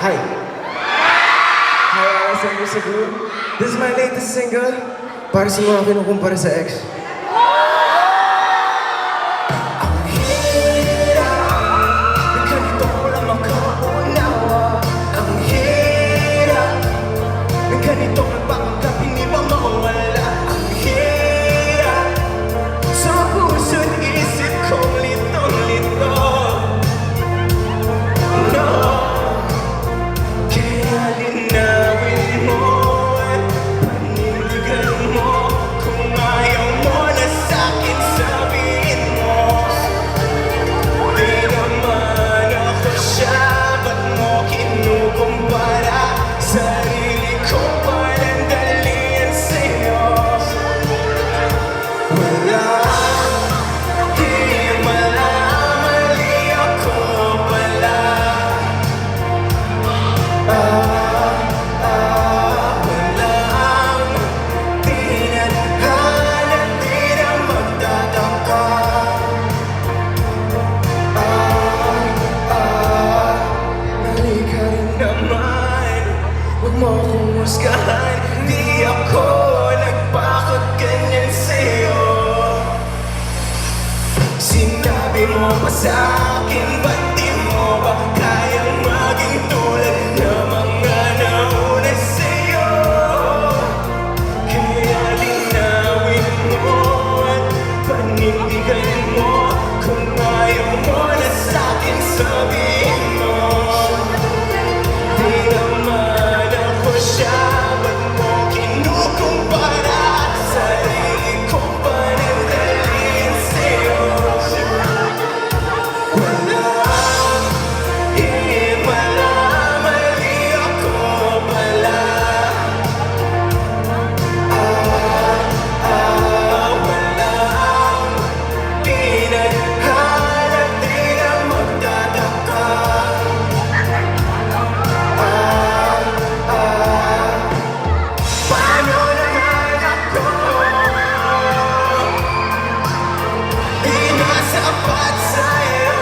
Hi. Hi, Alexander Cebu. This is my latest single. Para sa mga kinukumpara sa ex. Ang hirap ng ganito lang makaunawa. Ang hirap ng ganitong nagpapanggap hindi ba mawala. Ang hirap sa puso't isip kong litong-lito. No, kaya linawin mo at panindigan mo. Kung ayaw mo na sa'kin sabihin mo. Di naman ako siya, ba't mo kinukumpara? Sarili ko palang dalian sa'yo. Wala, di malamali ako pala. Walang tinadhana, di na magtatangka. Mali ka rin naman, huwag mo akong husgahan. Di ako nagpakaganyan sa'yo. Sinabi mo pa sa'kin, ba't di mo ba kayang maging tulad ng mga nauna sa'yo? Kaya linawin mo at panindigan mo. Kung ayaw mo na sa'kin sabihin mo. Di naman ako siya, ba't mo kinukumpara? Sarili ko pa rin dalhin sa'yo. Walang malamali ako pala. Walang tinadhana, di na magtataka. Paano naman ako di nasapat sa'yo?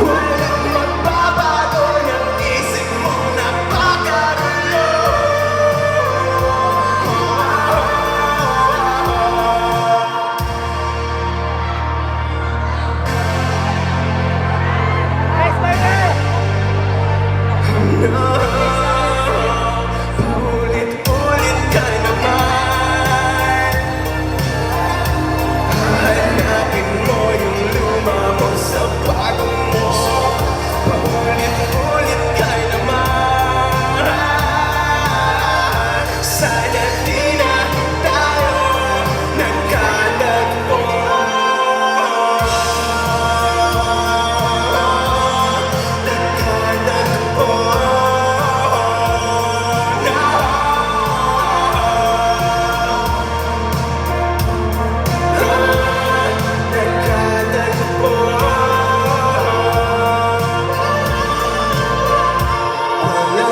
Walang magbabago ng isip mo, napakagulo. Paulit-ulit ka naman. Hanapin mo yung luma mo sa bago mo. Paulit-ulit ka naman. Sana di na tayo nagkatagpo. Nagkatagpo na. Nagkatagpo. Walang